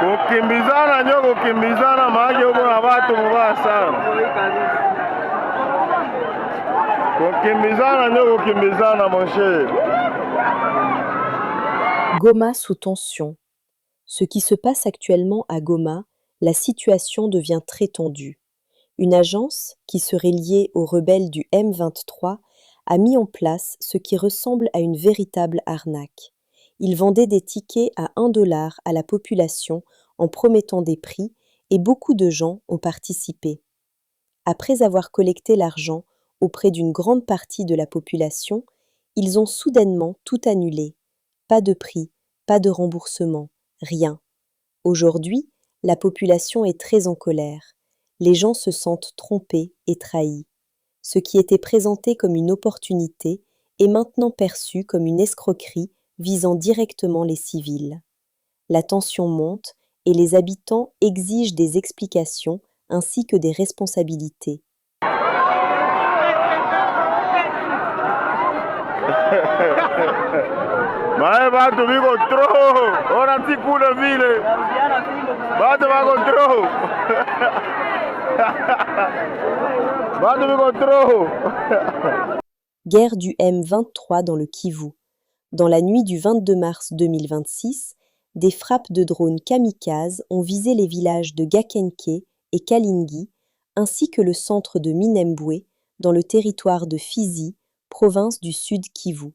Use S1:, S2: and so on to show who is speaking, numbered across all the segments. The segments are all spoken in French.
S1: Kukimbizana nyo kukimbizana maji huko na watu mbaya sana. Kukimbizana nyo kukimbizana mon cher.
S2: Goma sous tension. Ce qui se passe actuellement à Goma, la situation devient très tendue. Une agence, qui serait liée aux rebelles du M23, a mis en place ce qui ressemble à une véritable arnaque. Ils vendaient des tickets à $1 à la population en promettant des prix et beaucoup de gens ont participé. Après avoir collecté l'argent auprès d'une grande partie de la population, ils ont soudainement tout annulé. Pas de prix, pas de remboursement, rien. Aujourd'hui, la population est très en colère. Les gens se sentent trompés et trahis. Ce qui était présenté comme une opportunité est maintenant perçu comme une escroquerie visant directement les civils. La tension monte et les habitants exigent des explications ainsi que des responsabilités.
S1: Mae batu biko trop. Ona tikule vile. Batu bako trop. Batu biko trop.
S2: Guerre du M23 dans le Kivu. Dans la nuit du 22 mars 2026, des frappes de drones kamikazes ont visé les villages de Gakenke et Kalingi, ainsi que le centre de Minembwe, dans le territoire de Fizi, province du Sud Kivu.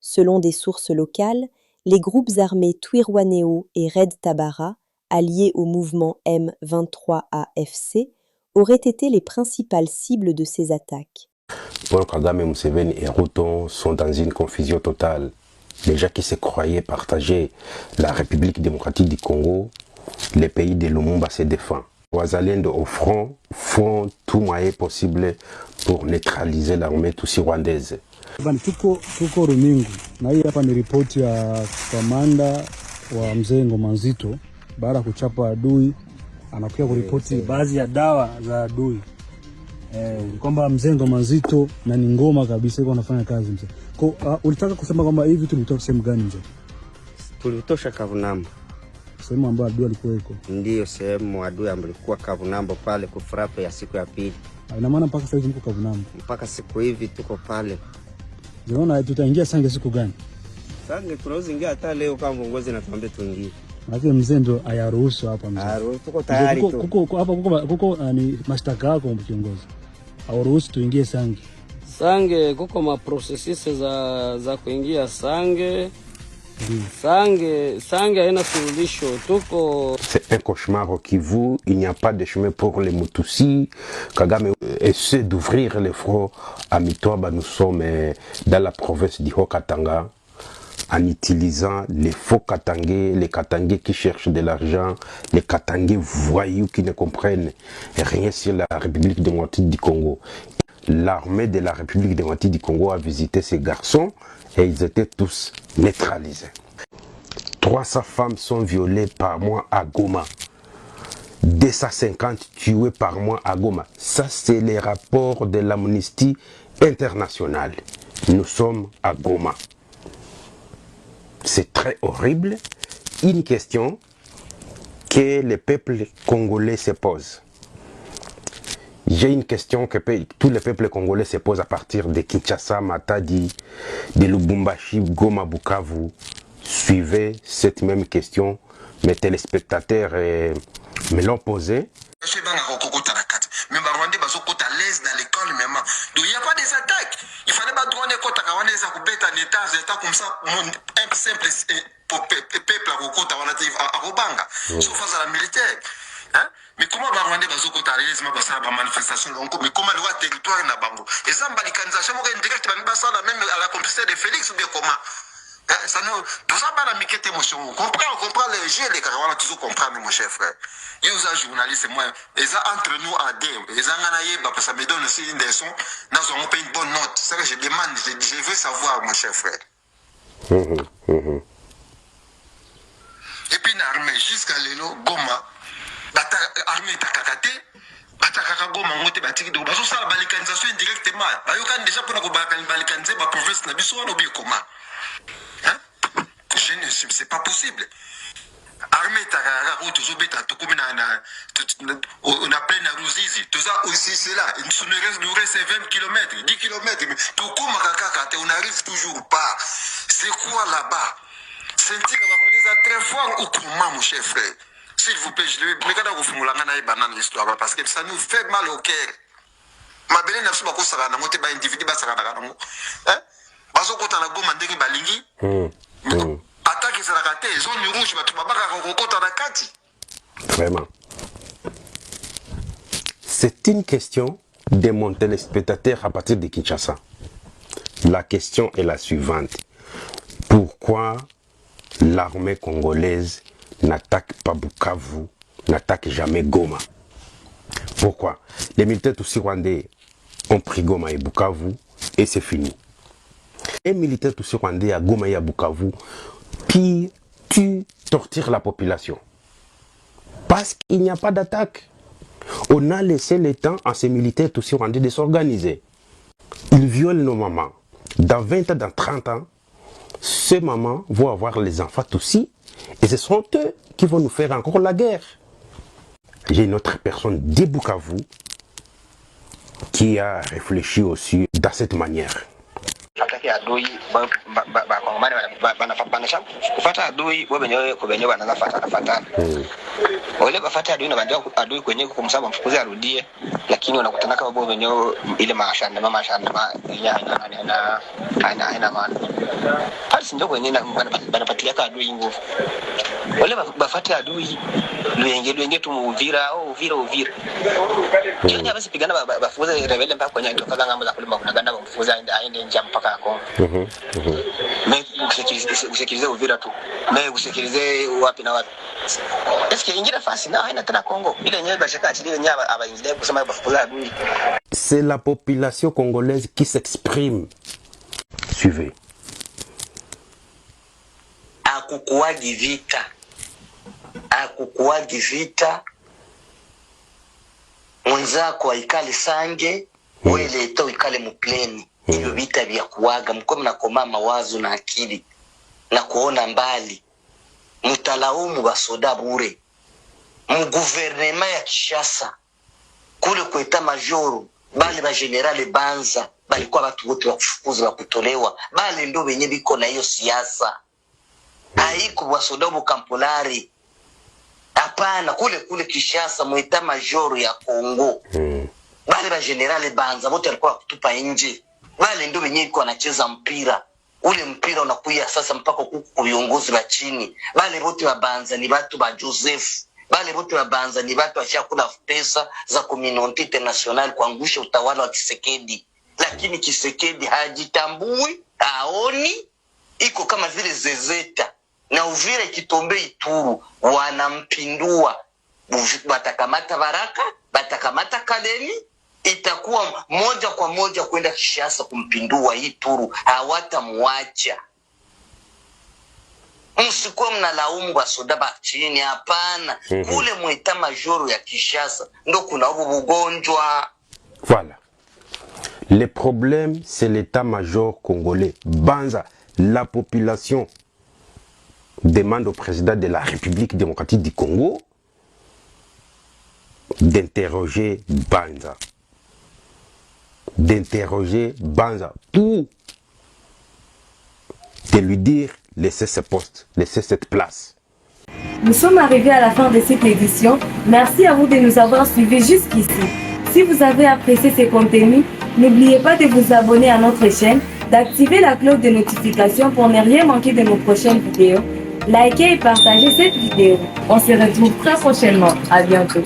S2: Selon des sources locales, les groupes armés Twirwaneho et Red Tabara, alliés au mouvement M23AFC, auraient été les principales cibles de ces attaques.
S3: Paul Kagame, Museveni et Ruto sont dans une confusion totale. Les gens qui se croyaient partager la République démocratique du Congo, les pays de Lumumba se défendent. Wazalendo au front font tout moyen possible pour neutraliser l'armée tutsi-rwandaise.
S4: Tuko Runingu na hii hapa ni ripoti ya kamanda wa Mzee Ngoma Nzito baada ya kuchapa adui, anakuja kuripoti baadhi ya dawa za adui. Kwamba Mzee Ngoma Nzito na ni ngoma kabisa iko anafanya kazi mzee. Kwa ulitaka kusema kwamba hivi tulitoka sehemu gani mzee?
S5: Tulitosha Kavunambo.
S4: Sehemu ambayo adui alikuwa iko.
S5: Ndiyo sehemu adui alikuwa Kavunambo pale kufrape ya siku ya pili.
S4: Ina maana mpaka sasa hivi mko Kavunambo.
S5: Mpaka siku hivi tuko pale.
S4: Unaona tutaingia Sange siku gani?
S5: Sange tunaweza ingia hata leo kama viongozi natuambia tuingie.
S4: Lakini mzee ndo ayaruhusu hapa mzee.
S5: Tuko tayari tu.
S4: Kuko hapa kuko ni mashtaka yako kiongozi. Auruhusu tuingie Sange.
S6: Sange kuko ma processes za kuingia Sange. Sange haina suluhisho tuko.
S3: C'est un cauchemar au Kivu, il n'y a pas de chemin pour les Mutusi. Kagame essaie d'ouvrir les fronts à Mitoba. Nous sommes dans la province du Haut-Katanga en utilisant les faux Katangais, les Katangais qui cherchent de l'argent, les Katangais voyous qui ne comprennent rien sur la République démocratique du Congo. L'armée de la République démocratique du Congo a visité ces garçons et ils étaient tous neutralisés. 300 femmes sont violées par mois à Goma. 250 tuées par mois à Goma. Ça, c'est les rapports de l'Amnesty International. Nous sommes à Goma. C'est très horrible. Une question que le peuple congolais se pose. J'ai une question que tous les peuples congolais se posent à partir de Kinshasa, Matadi, de Lubumbashi, Goma, Bukavu. Suivez cette même question. Mes téléspectateurs me l'ont posée.
S7: Mais Rwandais bazokota l'aise dans l'école même. Donc il n'y a pas des attaques. Il fallait pas droner kota kawana za kubeta en état comme ça un simple peuple à kota wana à Robanga. Sauf face à la militaire. Hein? Mais comment Rwandais bazokota l'aise ma basa ba manifestation donc mais comment le territoire na bango. Et ça mbalikanization mo indirect ba basa même à la complicité de Félix ou bien comment ça nous tout ça ba la mikete émotion. On comprend les jeux les gars on toujours comprendre mon cher frère. Il y a des journalistes moi et ça entre nous à deux et ça nganaye parce que ça me donne aussi une leçon dans on peut une bonne note. C'est ça que je demande je veux savoir mon cher frère. Et puis l'armée jusqu'à l'élo Goma bata armée takakate batakaka Goma ngote batiki de baso sala balikanisation indirectement bayoka déjà pour ko balikanisation ba province na biso wana obi koma. Hein? C'est pas possible. Armée oyo tozobeta tokomi on a plein na Ruzizi toza aussi c'est là nous reste 20 km 10 km tokoma kaka te on arrive toujours pas. C'est quoi là-bas? Sentir que va très fort ou comment mon cher frère? S'il vous plaît, je vais regarder vous fumulanga na banane l'histoire parce que ça nous fait mal au cœur. Ma belle n'a pas cosa na moté ba individu ba saka na ngo. Hein? Bazo kota na goma ndenge balingi. Attaque ça raté, zone rouge ba tubaka ko kota na kati.
S3: Vraiment. C'est une question de mon téléspectateur à partir de Kinshasa. La question est la suivante. Pourquoi l'armée congolaise n'attaque pas Bukavu, n'attaque jamais Goma? Pourquoi? Les militaires tous rwandais ont pris Goma et Bukavu et c'est fini. Les militaires tous rwandais à Goma et à Bukavu qui tuent, torturent la population. Parce qu'il n'y a pas d'attaque. On a laissé le temps à ces militaires tous rwandais de s'organiser. Ils violent nos mamans. Dans 20 ans, dans 30 ans, ces mamans vont avoir les enfants aussi. Et ce sont eux qui vont nous faire encore la guerre. J'ai une autre personne de Bukavu qui a réfléchi aussi de cette manière.
S8: Wale bafata adui na bandia adui kwenye kumsaba mfukuze arudie, lakini wanakutana kama bobo wenyewe ile mashanda haina maana. Pale ndio kwenye banapatilia ka adui nguvu. Wale bafata adui luenge tu Uvira au Uvira. Kenya basi pigana bafukuze rebele mpaka kwenye tokaza ngambo za kulima kuna ganda bafukuze aende nje mpaka Kongo. Usikilize Uvira tu. Usikilize wapi na wapi.
S3: C'est la population congolaise qui s'exprime. Suivez.
S8: Akukuwagi vita mwenzako aikale sange wele ito ikale mupleni. Hivyo vita vya kuwaga mko mnakoma mawazo na akili na kuona mbali. Mutalaumu basoda bure. Muguvernema ya Kinshasa kule kweta majoro bali ba general Banza balikuwa watu wote wa kufukuza wa kutolewa bali ndio wenye biko na hiyo siasa. Haiko basoda bu kampolari. Hapana, kule Kinshasa mweta majoro ya Kongo. Bali ba general Banza wote walikuwa kutupa nje. Bali ndio wenye biko wanacheza mpira. Ule mpira unakuya sasa mpaka huku viongozi wa chini. Bale wote wa Banza ni watu ba Joseph. Bale wote wa Banza ni watu washakula pesa za community international kuangusha utawala wa Tshisekedi. Lakini Tshisekedi hajitambui, haoni, iko kama vile zezeta. Na Uvira Kitombe Ituru wanampindua. Batakamata Baraka, batakamata Kalemi. Itakuwa moja kwa moja kwenda Kinshasa kumpindua Ituru, hawatamuacha. Msikuwa mnalaumu basoda bakchini, hapana. Kule mweta majoro ya Kinshasa ndo kuna ugonjwa.
S3: Voilà. Le problème, c'est l'état-major congolais. Banza, la population demande au président de la République démocratique du Congo d'interroger Banza. D'interroger Banza pour de lui dire laissez ce poste, laissez cette place.
S9: Nous sommes arrivés à la fin de cette édition. Merci à vous de nous avoir suivis jusqu'ici. Si vous avez apprécié ces contenus, n'oubliez pas de vous abonner à notre chaîne, d'activer la cloche de notification pour ne rien manquer de nos prochaines vidéos. Likez et partagez cette vidéo. On se retrouve très prochainement. À bientôt.